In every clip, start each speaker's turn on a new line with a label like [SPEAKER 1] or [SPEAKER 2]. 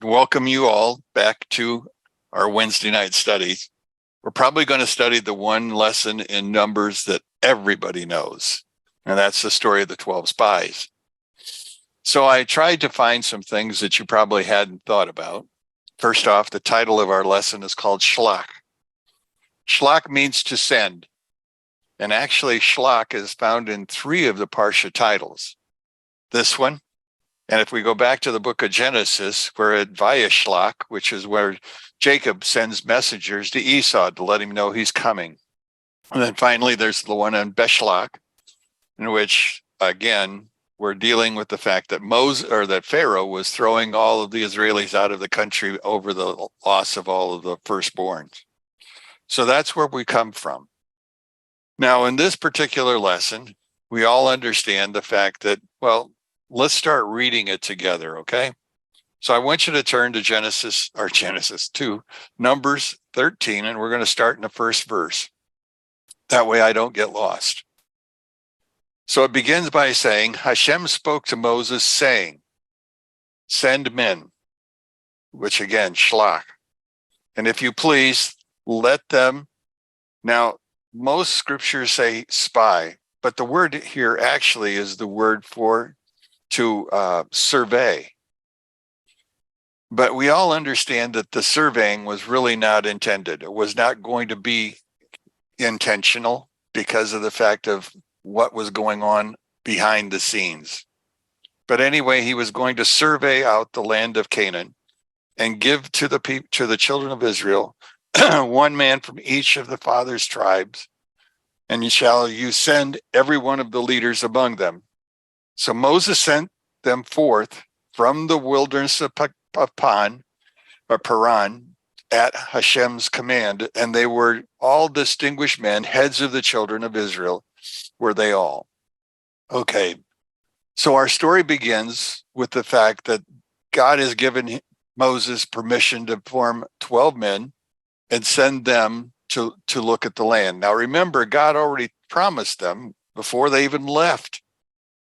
[SPEAKER 1] welcome you all back to our Wednesday night studies. We're probably going to study the one lesson in Numbers that everybody knows, and that's the story of the 12 spies. So I tried to find some things that you probably hadn't thought about. First off, the title of our lesson is called Shelach. Shelach means to send. And actually, Shelach is found in 3 of the Parshat titles. This one, and if we go back to the book of Genesis, we're at Vayishlach, which is where Jacob sends messengers to Esau to let him know he's coming. And then finally, there's the one on Beshlach, in which, again, we're dealing with the fact that that Pharaoh was throwing all of the Israelis out of the country over the loss of all of the firstborns. So that's where we come from. Now, in this particular lesson, we all understand the fact that, well, let's start reading it together, okay? So I want you to turn to Genesis 2, Numbers 13, and we're going to start in the first verse. That way I don't get lost. So it begins by saying, Hashem spoke to Moses saying, send men, which again, Shelach. And if you please, let them. Now, most scriptures say spy, but the word here actually is the word for to survey. But we all understand that the surveying was really not intended. It was not going to be intentional because of the fact of what was going on behind the scenes. But anyway, he was going to survey out the land of Canaan and give to the children of Israel one man from each of the fathers' tribes, and you send every one of the leaders among them. So Moses sent them forth from the wilderness of Paran at Hashem's command, and they were all distinguished men, heads of the children of Israel, were they all. Okay, so our story begins with the fact that God has given Moses permission to form 12 men and send them to look at the land. Now remember, God already promised them before they even left.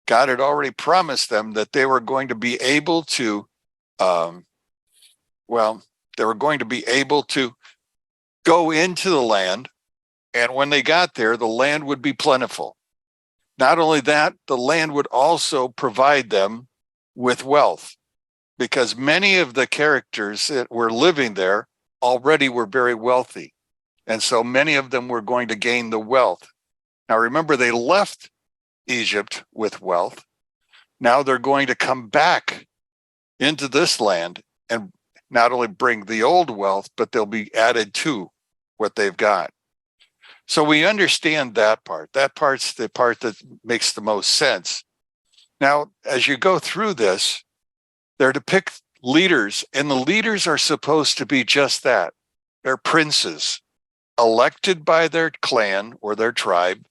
[SPEAKER 1] God had already promised them that they were going to be able to, go into the land, and when they got there, the land would be plentiful. Not only that, the land would also provide them with wealth, because many of the characters that were living there already were very wealthy. And so many of them were going to gain the wealth. Now remember, they left Egypt with wealth. Now they're going to come back into this land and not only bring the old wealth, but they'll be added to what they've got. So we understand that part. That part's the part that makes the most sense. Now, as you go through this, they're to pick leaders, and the leaders are supposed to be just that. They're princes, elected by their clan or their tribe,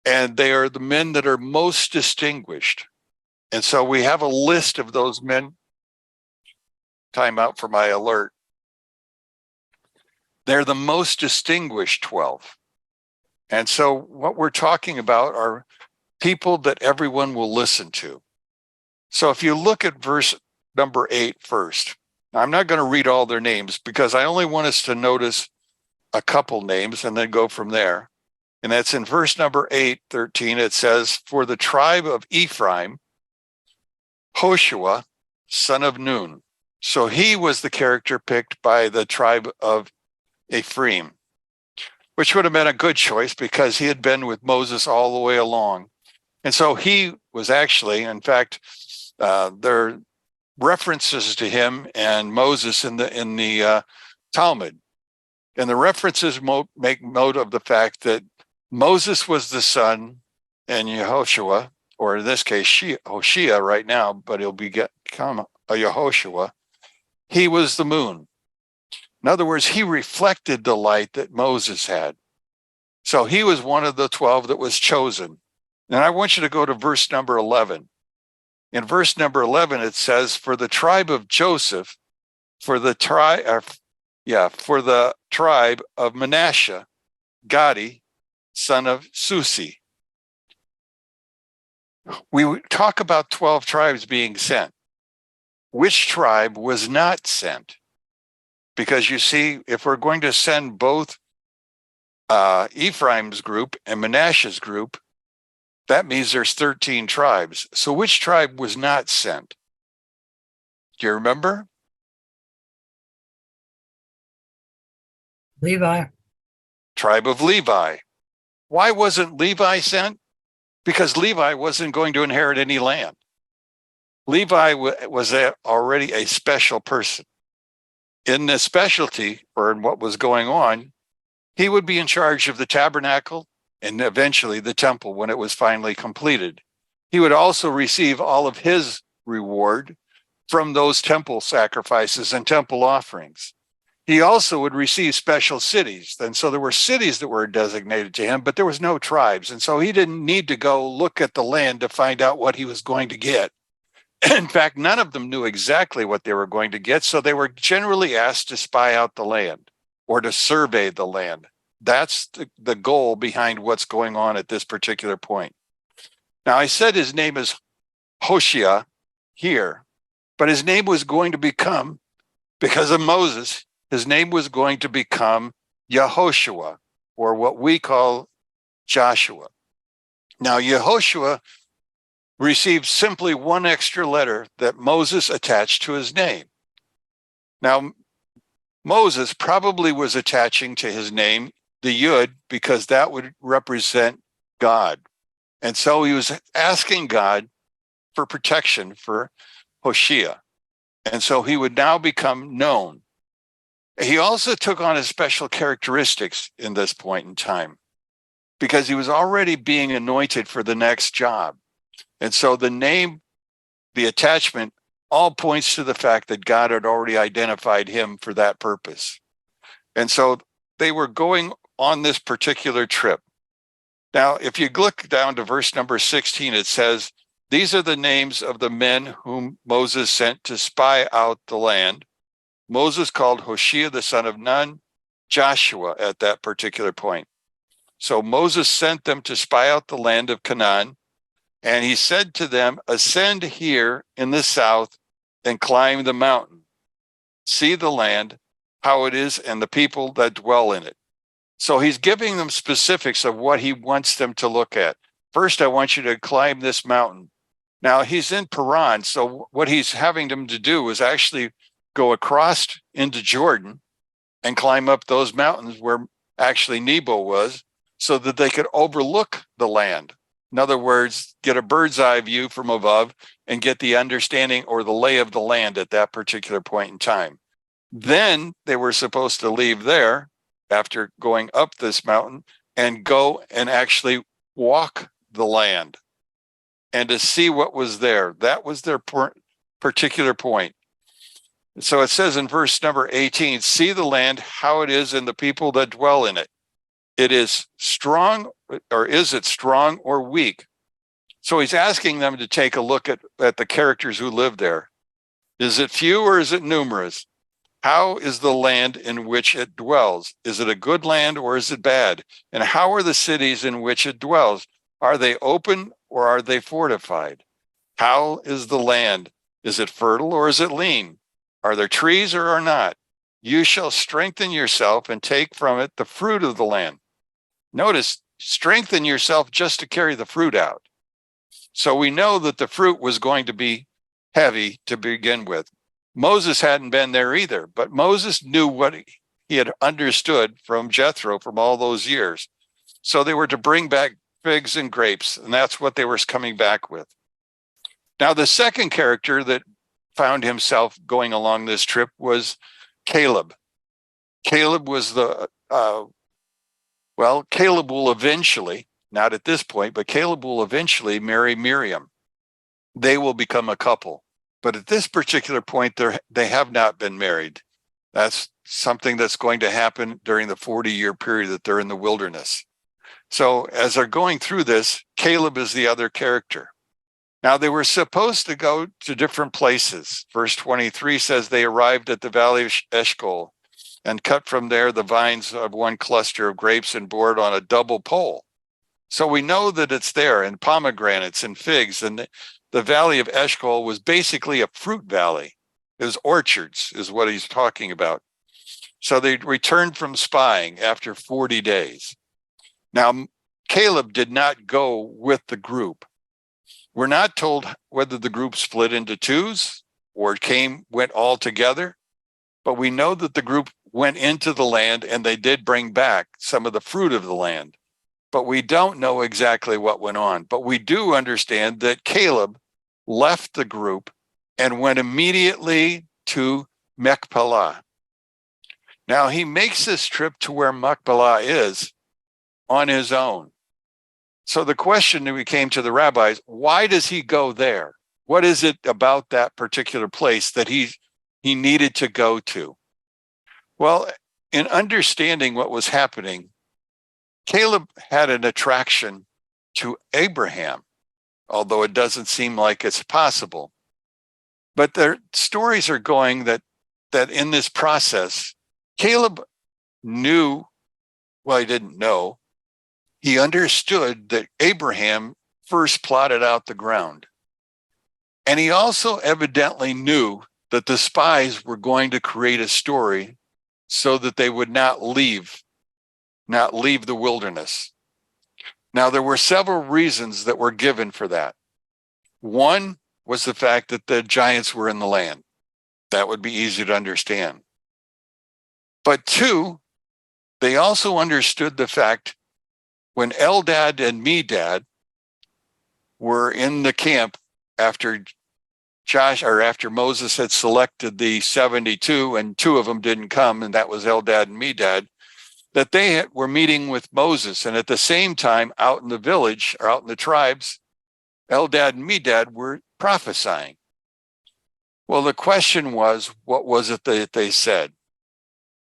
[SPEAKER 1] and they are the men that are most distinguished. And so we have a list of those men. Time out for my alert. They're the most distinguished 12. And so what we're talking about are people that everyone will listen to. So if you look at verse number 8 first, I'm not going to read all their names because I only want us to notice a couple names and then go from there. And that's in verse number 13. It says, for the tribe of Ephraim, Hoshua, son of Nun. So he was the character picked by the tribe of Ephraim, which would have been a good choice because he had been with Moses all the way along. And so he was actually, in fact, there are references to him and Moses in the Talmud. And the references make note of the fact that Moses was the son, and Yehoshua, or in this case, Hoshea right now, but he'll become a Yehoshua. He was the moon. In other words, he reflected the light that Moses had. So he was one of the 12 that was chosen. And I want you to go to verse number 11. In verse number 11, it says, for the tribe of Joseph, for the tribe of Manasseh, Gadi, son of Susi. We talk about 12 tribes being sent. which tribe was not sent? Because you see, if we're going to send both Ephraim's group and Manasseh's group, that means there's 13 tribes. So which tribe was not sent? Do you remember?
[SPEAKER 2] Levi.
[SPEAKER 1] Tribe of Levi. Why wasn't Levi sent? Because Levi wasn't going to inherit any land. Levi was already a special person. In this specialty, or in what was going on, he would be in charge of the tabernacle and eventually the temple when it was finally completed. He would also receive all of his reward from those temple sacrifices and temple offerings. He also would receive special cities. And so there were cities that were designated to him, but there was no tribes. And so he didn't need to go look at the land to find out what he was going to get. In fact, none of them knew exactly what they were going to get. So they were generally asked to spy out the land or to survey the land. That's the goal behind what's going on at this particular point. Now, I said his name is Hoshea here, but his name was going to become, because of Moses, his name was going to become Yehoshua, or what we call Joshua. Now, Yehoshua received simply one extra letter that Moses attached to his name. Now, Moses probably was attaching to his name the Yud because that would represent God. And so he was asking God for protection for Hoshea. And so he would now become known. He also took on his special characteristics in this point in time because he was already being anointed for the next job. And so the name, the attachment, all points to the fact that God had already identified him for that purpose. And so they were going on this particular trip. Now, if you look down to verse number 16, it says, "These are the names of the men whom Moses sent to spy out the land." Moses called Hoshea the son of Nun, Joshua at that particular point. So Moses sent them to spy out the land of Canaan, and he said to them, "Ascend here in the south and climb the mountain. See the land, how it is, and the people that dwell in it." So he's giving them specifics of what he wants them to look at. First, I want you to climb this mountain. Now, he's in Paran, so what he's having them to do is actually go across into Jordan and climb up those mountains where actually Nebo was so that they could overlook the land. In other words, get a bird's eye view from above and get the understanding or the lay of the land at that particular point in time. Then they were supposed to leave there after going up this mountain and go and actually walk the land and to see what was there. That was their particular point. So it says in verse number 18, "See the land, how it is, and the people that dwell in it. It is strong, or is it strong or weak?" So he's asking them to take a look at the characters who live there. Is it few or is it numerous? How is the land in which it dwells? Is it a good land or is it bad? And how are the cities in which it dwells? Are they open or are they fortified? How is the land? Is it fertile or is it lean? Are there trees or are not? You shall strengthen yourself and take from it the fruit of the land. Notice, strengthen yourself just to carry the fruit out. So we know that the fruit was going to be heavy to begin with. Moses hadn't been there either, but Moses knew what he had understood from Jethro from all those years. So they were to bring back figs and grapes, and that's what they were coming back with. Now, the second character that found himself going along this trip was Caleb. Caleb was Caleb will eventually, not at this point, but Caleb will eventually marry Miriam. They will become a couple. But at this particular point, they have not been married. That's something that's going to happen during the 40-year period that they're in the wilderness. So as they're going through this, Caleb is the other character. Now, they were supposed to go to different places. Verse 23 says they arrived at the valley of Eshcol and cut from there the vines of one cluster of grapes and bore it on a double pole. So we know that it's there, and pomegranates and figs. And the valley of Eshcol was basically a fruit valley. His orchards is what he's talking about. So they returned from spying after 40 days. Now, Caleb did not go with the group. We're not told whether the group split into twos or went all together, but we know that the group went into the land and they did bring back some of the fruit of the land. But we don't know exactly what went on. But we do understand that Caleb left the group and went immediately to Machpelah. Now, he makes this trip to where Machpelah is on his own. So the question that we came to the rabbis, why does he go there? What is it about that particular place that he needed to go to? Well, in understanding what was happening, Caleb had an attraction to Abraham, although it doesn't seem like it's possible. But their stories are going that in this process, Caleb knew, well, he didn't know, he understood that Abraham first plotted out the ground. And he also evidently knew that the spies were going to create a story so that they would not leave the wilderness. Now, there were several reasons that were given for that. One was the fact that the giants were in the land. That would be easy to understand. But two, they also understood the fact when Eldad and Medad were in the camp after Moses had selected the 72 and two of them didn't come, and that was Eldad and Medad, that they were meeting with Moses. And at the same time, out in the village or out in the tribes, Eldad and Medad were prophesying. Well, the question was, what was it that they said?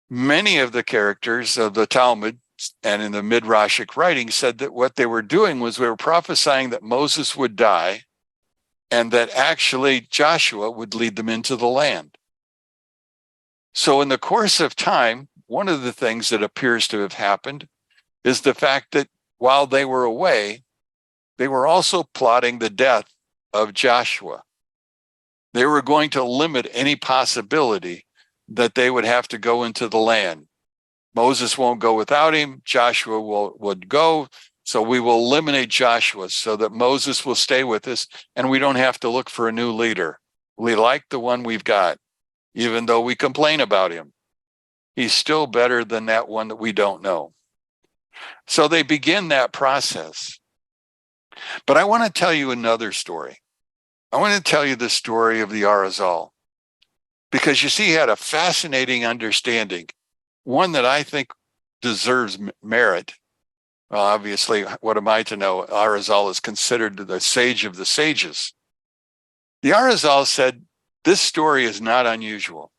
[SPEAKER 1] Many of the characters of the Talmud and in the Midrashic writing said that what they were doing was they were prophesying that Moses would die and that actually Joshua would lead them into the land. So in the course of time, one of the things that appears to have happened is the fact that while they were away, they were also plotting the death of Joshua. They were going to limit any possibility that they would have to go into the land. Moses won't go without him. Joshua would go. So we will eliminate Joshua so that Moses will stay with us and we don't have to look for a new leader. We like the one we've got, even though we complain about him. He's still better than that one that we don't know. So they begin that process. But I want to tell you another story. I want to tell you the story of the Arizal, because you see, he had a fascinating understanding, one that I think deserves merit. Well, obviously, what am I to know? Arizal is considered the sage of the sages. The Arizal said, this story is not unusual.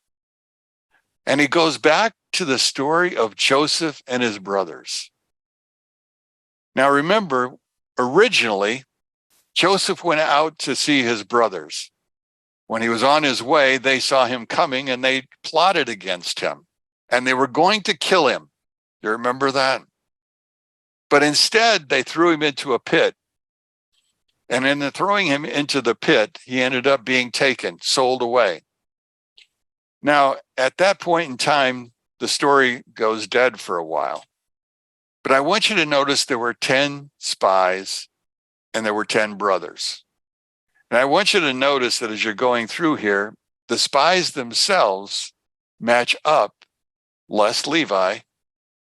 [SPEAKER 1] And he goes back to the story of Joseph and his brothers. Now, remember, originally, Joseph went out to see his brothers. When he was on his way, they saw him coming and they plotted against him. And they were going to kill him. You remember that? But instead, they threw him into a pit. And in throwing him into the pit, he ended up being taken, sold away. Now, at that point in time, the story goes dead for a while. But I want you to notice there were 10 spies and there were 10 brothers. And I want you to notice that as you're going through here, the spies themselves match up, less Levi,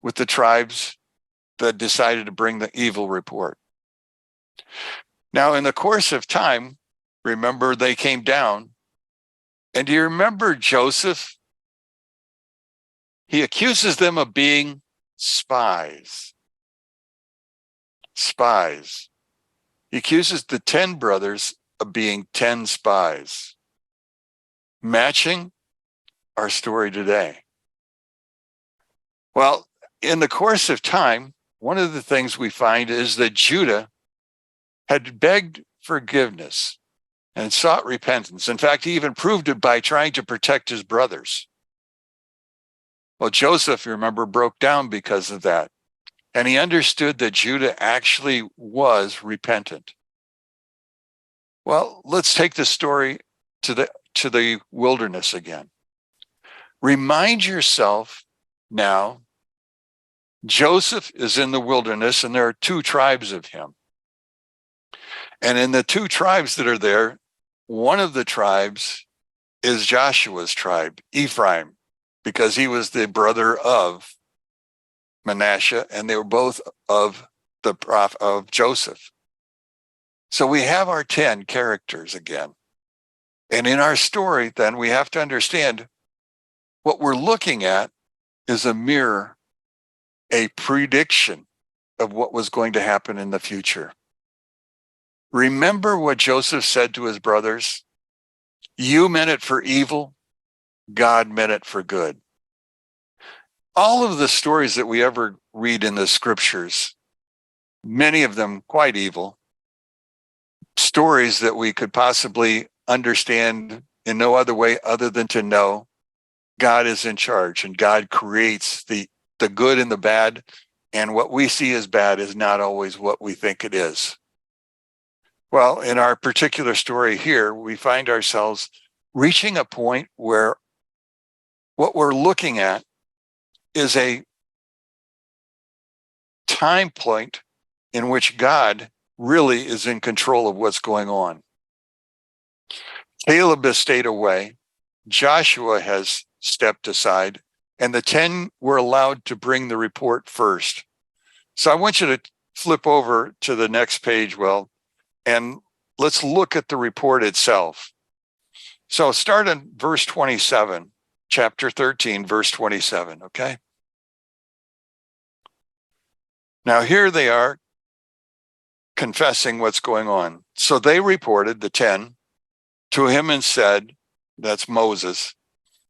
[SPEAKER 1] with the tribes that decided to bring the evil report. Now, in the course of time, remember they came down. And do you remember Joseph? He accuses them of being spies. Spies. He accuses the 10 brothers of being 10 spies, matching our story today. Well, in the course of time, one of the things we find is that Judah had begged forgiveness and sought repentance. In fact, he even proved it by trying to protect his brothers. Well, Joseph, you remember, broke down because of that. And he understood that Judah actually was repentant. Well, let's take the story to to the wilderness again. Remind yourself now, Joseph is in the wilderness and there are 2 tribes of him. And in the 2 tribes that are there, one of the tribes is Joshua's tribe, Ephraim, because he was the brother of Manasseh, and they were both of the prophet of Joseph. So we have our 10 characters again. And in our story, then, we have to understand what we're looking at is a mirror, a prediction of what was going to happen in the future. Remember what Joseph said to his brothers? You meant it for evil, God meant it for good. All of the stories that we ever read in the scriptures, many of them quite evil, stories that we could possibly understand in no other way other than to know God is in charge and God creates the good and the bad, and what we see as bad is not always what we think it is. Well, in our particular story here, we find ourselves reaching a point where what we're looking at is a time point in which God really is in control of what's going on. Caleb has stayed away. Joshua has stepped aside, and the 10 were allowed to bring the report first. So I want you to flip over to the next page, Will, and let's look at the report itself. So start in verse 27, chapter 13, verse 27, okay? Now here they are confessing what's going on. So they reported, the 10, to him and said, that's Moses,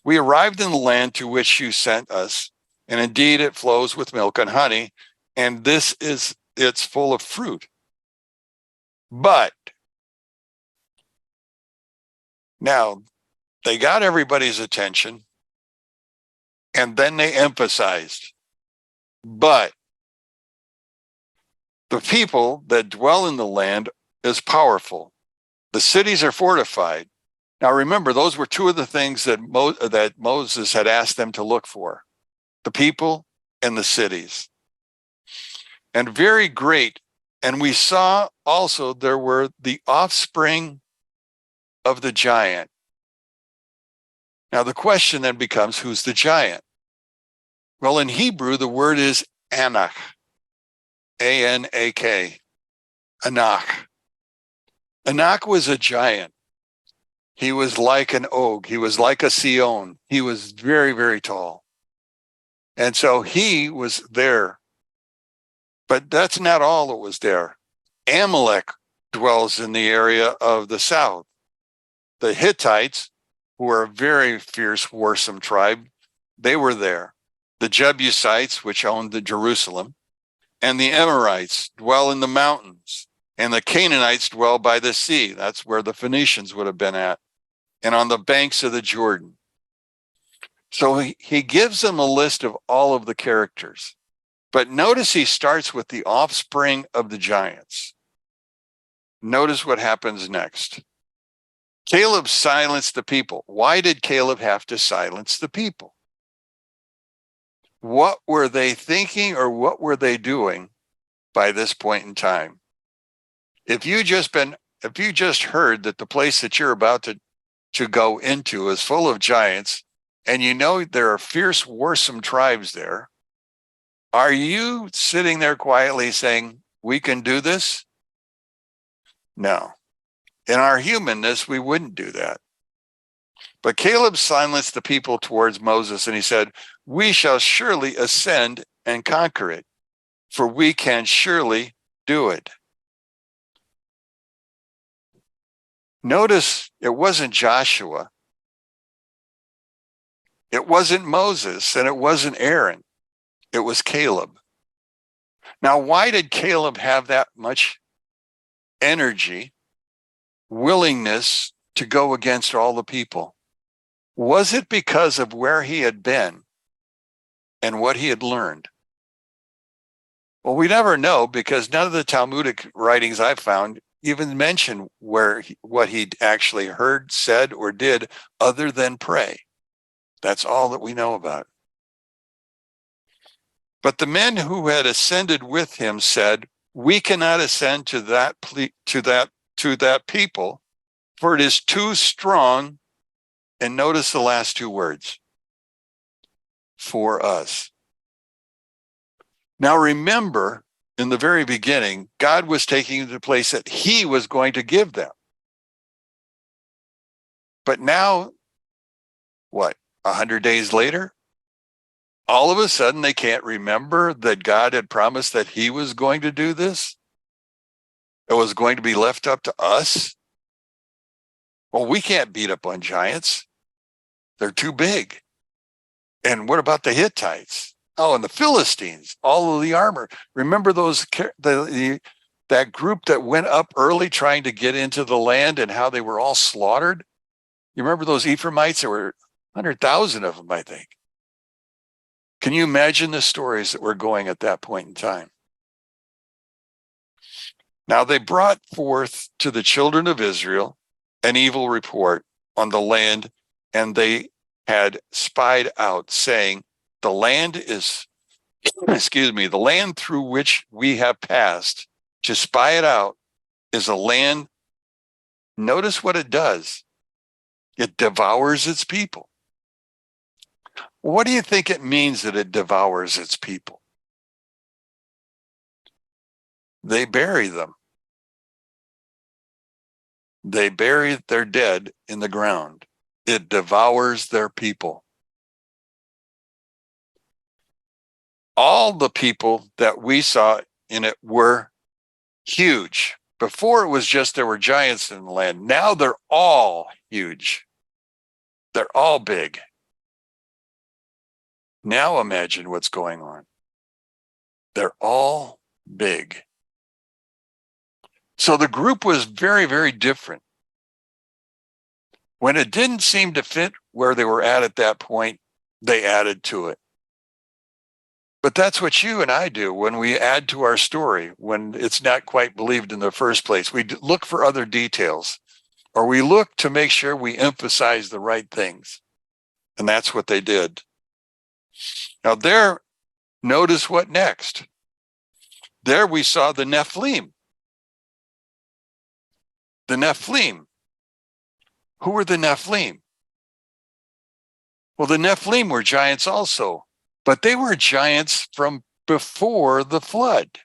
[SPEAKER 1] we arrived in the land to which you sent us, and indeed it flows with milk and honey, and it's full of fruit. But now they got everybody's attention, and then they emphasized, but the people that dwell in the land is powerful. The cities are fortified. Now remember, those were 2 of the things that Moses had asked them to look for, the people and the cities. And very great. And we saw also there were the offspring of the giant. Now the question then becomes, who's the giant? Well, in Hebrew, the word is Anak, A-N-A-K, Anak. Anak was a giant. He was like an Og. He was like a Sion. He was very, very tall. And so he was there. But that's not all that was there. Amalek dwells in the area of the south. The Hittites, who are a very fierce, warsome tribe, they were there. The Jebusites, which owned the Jerusalem, and the Amorites dwell in the mountains, and the Canaanites dwell by the sea. That's where the Phoenicians would have been at, and on the banks of the Jordan. So he gives them a list of all of the characters. But notice he starts with the offspring of the giants. Notice what happens next. Caleb silenced the people. Why did Caleb have to silence the people? What were they thinking, or what were they doing by this point in time? If you just heard that the place that you're about to go into is full of giants, and you know there are fierce, warsome tribes there, are you sitting there quietly saying, we can do this? No. In our humanness, we wouldn't do that. But Caleb silenced the people towards Moses, and he said, we shall surely ascend and conquer it, for we can surely do it. Notice it wasn't Joshua, it wasn't Moses, and it wasn't Aaron. It was Caleb. Now, why did Caleb have that much energy, willingness to go against all the people? Was it because of where he had been and what he had learned? Well, we never know, because none of the Talmudic writings I've found even mention what he'd actually heard, said, or did other than pray. That's all that we know about. But the men who had ascended with him said, "We cannot ascend to that people, for it is too strong." And notice the last two words, "for us." Now remember, in the very beginning, God was taking them to the place that he was going to give them. But now, what, 100 days later, all of a sudden they can't remember that God had promised that he was going to do this? It was going to be left up to us? Well, we can't beat up on giants. They're too big. And what about the Hittites? Oh, and the Philistines, all of the armor. Remember that group that went up early trying to get into the land and how they were all slaughtered? You remember those Ephraimites? There were 100,000 of them, I think. Can you imagine the stories that were going at that point in time? Now they brought forth to the children of Israel an evil report on the land, and they had spied out, saying, the land is, the land through which we have passed to spy it out is a land. Notice what it does. It devours its people. What do you think it means that it devours its people? They bury them. They bury their dead in the ground. It devours their people. All the people that we saw in it were huge. Before it was just there were giants in the land. Now they're all huge. They're all big. Now imagine what's going on. They're all big. So the group was very, very different. When it didn't seem to fit where they were at that point, they added to it. But that's what you and I do when we add to our story, when it's not quite believed in the first place. We look for other details, or we look to make sure we emphasize the right things. And that's what they did. Now there, notice what next. There we saw the Nephilim. The Nephilim. Who were the Nephilim? Well, the Nephilim were giants also, but they were giants from before the flood.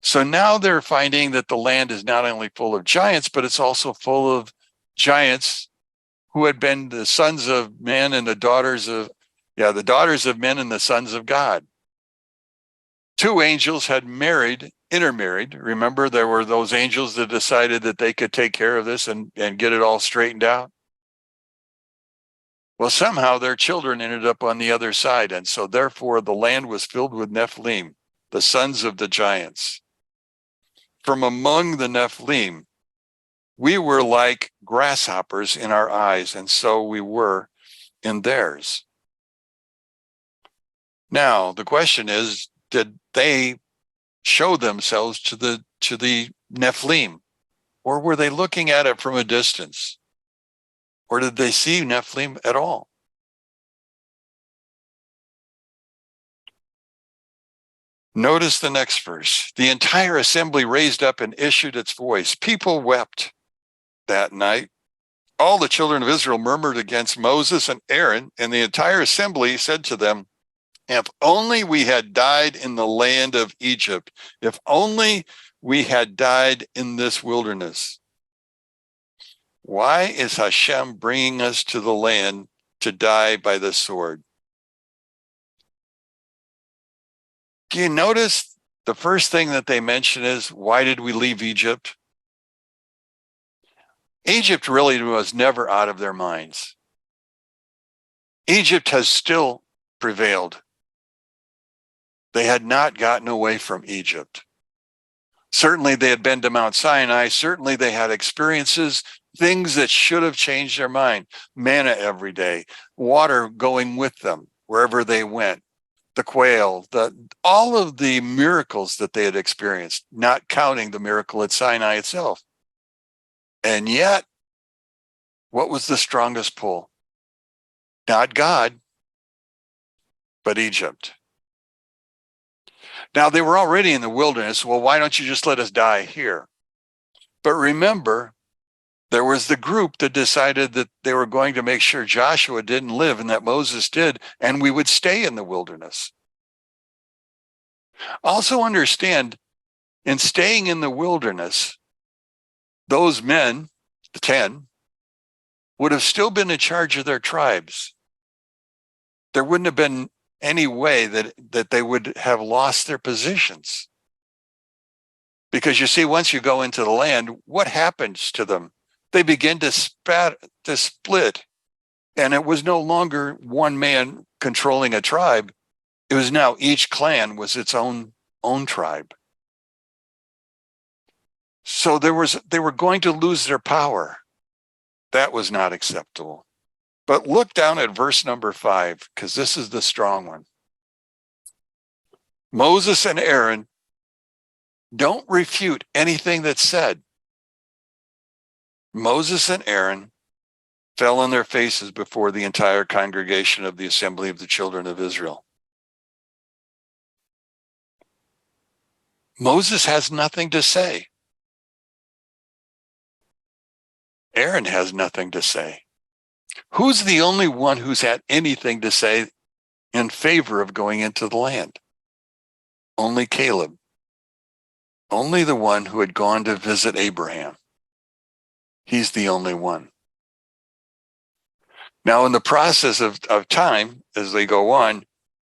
[SPEAKER 1] So now they're finding that the land is not only full of giants, but it's also full of giants who had been the sons of men and the daughters of men and the sons of God. Two angels had intermarried. Remember, there were those angels that decided that they could take care of this and get it all straightened out. Well, somehow their children ended up on the other side. And so therefore the land was filled with Nephilim, the sons of the giants. From among the Nephilim, we were like grasshoppers in our eyes, and so we were in theirs. Now, the question is, did they show themselves to the Nephilim? Or were they looking at it from a distance? Or did they see Nephilim at all? Notice the next verse. The entire assembly raised up and issued its voice. People wept that night. All the children of Israel murmured against Moses and Aaron, and the entire assembly said to them, if only we had died in the land of Egypt. If only we had died in this wilderness. Why is Hashem bringing us to the land to die by the sword? Do you notice the first thing that they mention is, why did we leave Egypt? Egypt really was never out of their minds. Egypt has still prevailed. They had not gotten away from Egypt. Certainly they had been to Mount Sinai. Certainly they had experiences, things that should have changed their mind. Manna every day, water going with them wherever they went. the quail, all of the miracles that they had experienced, not counting the miracle at Sinai itself. And yet, what was the strongest pull? Not God, but Egypt. Now, they were already in the wilderness. Well, why don't you just let us die here? But remember, there was the group that decided that they were going to make sure Joshua didn't live and that Moses did, and we would stay in the wilderness. Also understand, in staying in the wilderness, those men, the 10, would have still been in charge of their tribes. There wouldn't have been any way that they would have lost their positions. Because you see, once you go into the land, what happens to them? They begin to split. And it was no longer one man controlling a tribe. It was now each clan was its own tribe. So they were going to lose their power. That was not acceptable. But look down at verse number 5, because this is the strong one. Moses and Aaron don't refute anything that's said. Moses and Aaron fell on their faces before the entire congregation of the assembly of the children of Israel. Moses has nothing to say. Aaron has nothing to say. Who's the only one who's had anything to say in favor of going into the land? Only Caleb. Only the one who had gone to visit Abraham. He's the only one. Now, in the process of time, as they go on,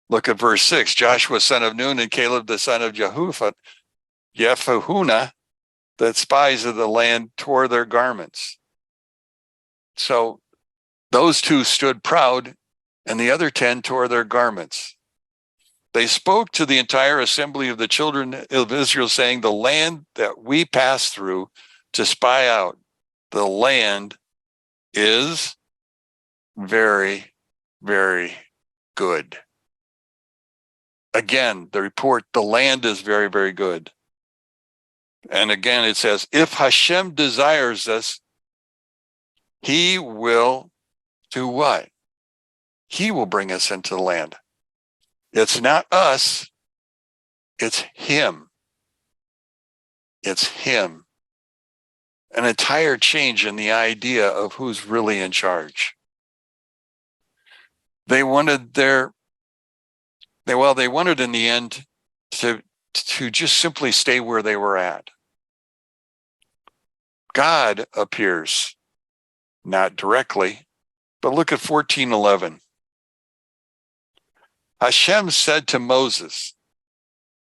[SPEAKER 1] look at verse 6. Joshua, son of Nun, and Caleb, the son of Jephuneh, the spies of the land, tore their garments. So those two stood proud, and the other 10 tore their garments. They spoke to the entire assembly of the children of Israel, saying, the land that we passed through to spy out, the land is very, very good. Again, the report, the land is very, very good. And again, it says, if Hashem desires us, he will do what? He will bring us into the land. It's not us, it's him. It's him. An entire change in the idea of who's really in charge. They wanted they wanted in the end to just simply stay where they were at. God appears, not directly, but look at 14:11. Hashem said to Moses,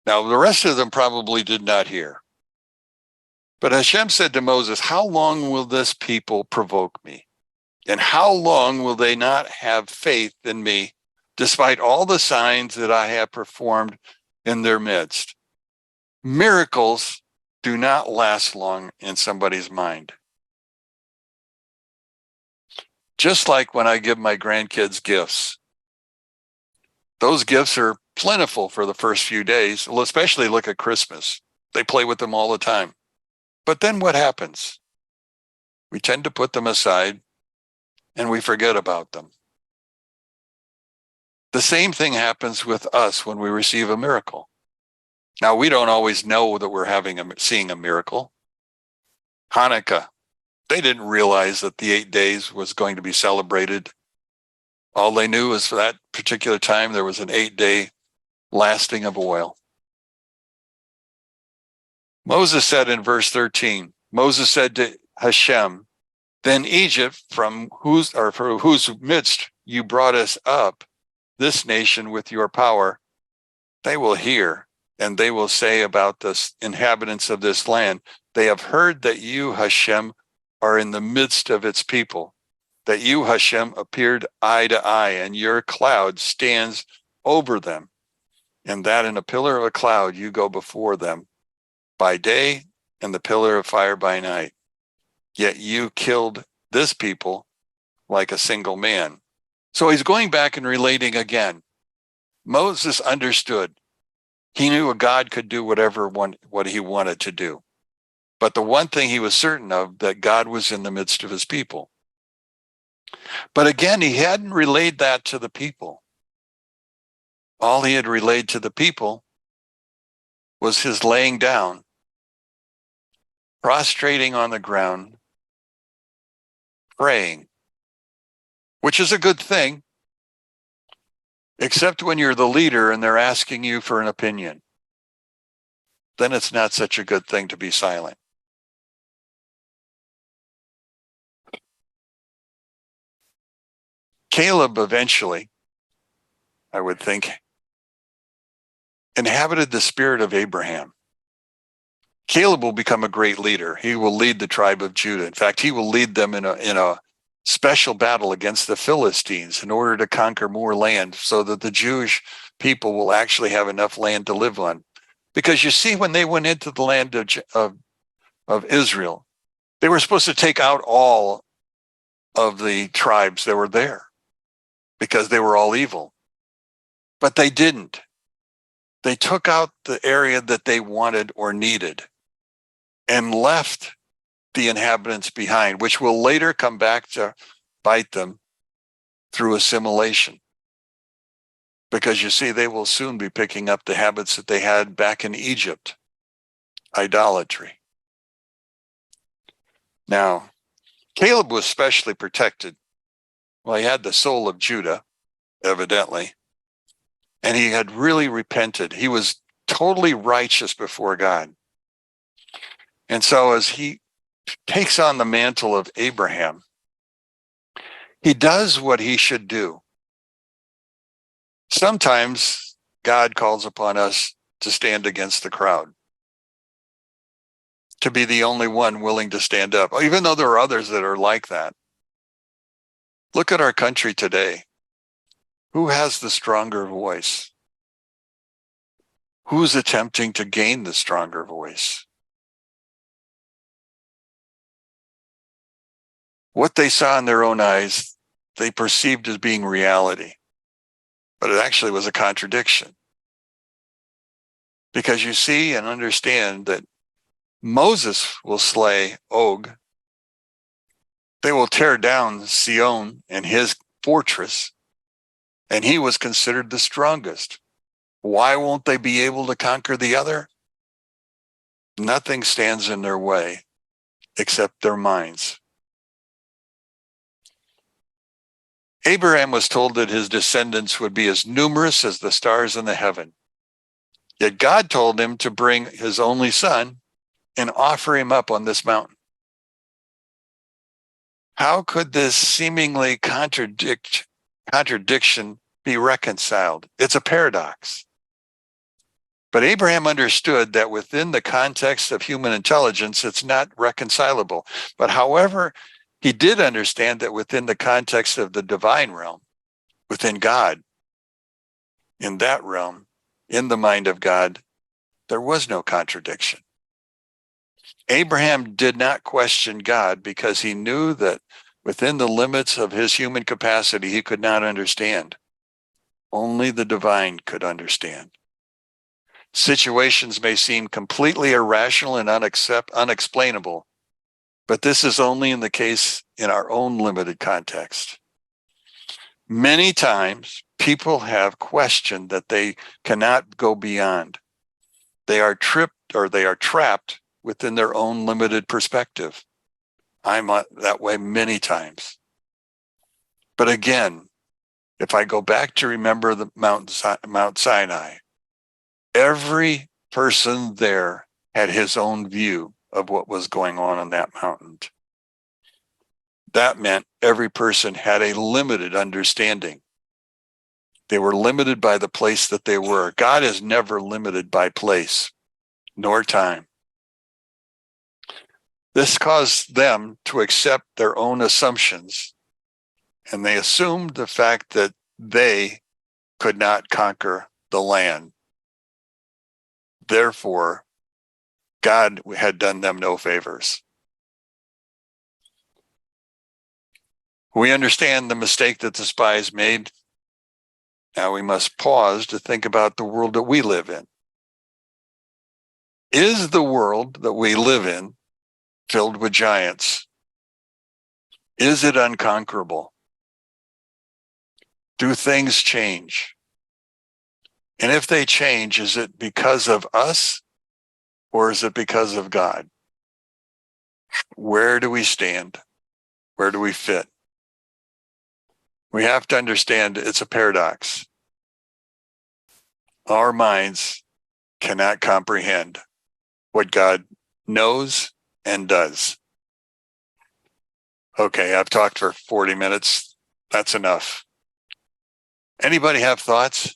[SPEAKER 1] now the rest of them probably did not hear, but Hashem said to Moses, how long will this people provoke me? And how long will they not have faith in me, despite all the signs that I have performed in their midst? Miracles do not last long in somebody's mind. Just like when I give my grandkids gifts. Those gifts are plentiful for the first few days. Well, especially look at Christmas. They play with them all the time. But then what happens? We tend to put them aside and we forget about them. The same thing happens with us when we receive a miracle. Now, we don't always know that we're seeing a miracle. Hanukkah, they didn't realize that the 8 days was going to be celebrated. All they knew was for that particular time, there was an 8-day lasting of oil. Moses said in verse 13, Moses said to Hashem, then Egypt, from whose midst you brought us up, this nation with your power, they will hear, and they will say about the inhabitants of this land, they have heard that you, Hashem, are in the midst of its people, that you, Hashem, appeared eye to eye, and your cloud stands over them, and that in a pillar of a cloud you go before them by day, and the pillar of fire by night. Yet you killed this people like a single man. So he's going back and relating again. Moses understood. He knew a God could do what he wanted to do. But the one thing he was certain of, that God was in the midst of his people. But again, he hadn't relayed that to the people. All he had relayed to the people was his laying down, prostrating on the ground, praying, which is a good thing, except when you're the leader and they're asking you for an opinion. Then it's not such a good thing to be silent. Caleb eventually, I would think, inhabited the spirit of Abraham. Caleb will become a great leader. He will lead the tribe of Judah. In fact, he will lead them in a special battle against the Philistines in order to conquer more land so that the Jewish people will actually have enough land to live on. Because you see, when they went into the land of Israel, they were supposed to take out all of the tribes that were there because they were all evil. But they didn't. They took out the area that they wanted or needed and left the inhabitants behind, which will later come back to bite them through assimilation. Because you see, they will soon be picking up the habits that they had back in Egypt, idolatry. Now, Caleb was specially protected. Well, he had the soul of Judah, evidently, and he had really repented. He was totally righteous before God. And so as he takes on the mantle of Abraham, he does what he should do. Sometimes God calls upon us to stand against the crowd, to be the only one willing to stand up, even though there are others that are like that. Look at our country today. Who has the stronger voice? Who's attempting to gain the stronger voice? What they saw in their own eyes, they perceived as being reality. But it actually was a contradiction. Because you see and understand that Moses will slay Og. They will tear down Sion and his fortress. And he was considered the strongest. Why won't they be able to conquer the other? Nothing stands in their way except their minds. Abraham was told that his descendants would be as numerous as the stars in the heaven. Yet God told him to bring his only son and offer him up on this mountain. How could this seemingly contradiction be reconciled? It's a paradox. But Abraham understood that within the context of human intelligence, it's not reconcilable. But however, he did understand that within the context of the divine realm, within God, in that realm, in the mind of God, there was no contradiction. Abraham did not question God because he knew that within the limits of his human capacity, he could not understand. Only the divine could understand. Situations may seem completely irrational and unexplainable, but this is only in the case in our own limited context. Many times, people have questioned that they cannot go beyond. They are trapped within their own limited perspective. I'm that way many times. But again, if I go back to remember the Mount Sinai, every person there had his own view of what was going on that mountain. That meant every person had a limited understanding. They were limited by the place that they were. God is never limited by place nor time. This caused them to accept their own assumptions, and they assumed the fact that they could not conquer the land. Therefore, God had done them no favors. We understand the mistake that the spies made. Now we must pause to think about the world that we live in. Is the world that we live in filled with giants? Is it unconquerable? Do things change? And if they change, is it because of us or is it because of God? Where do we stand? Where do we fit? We have to understand it's a paradox. Our minds cannot comprehend what God knows and does. Okay, I've talked for 40 minutes. That's enough. Anybody have thoughts?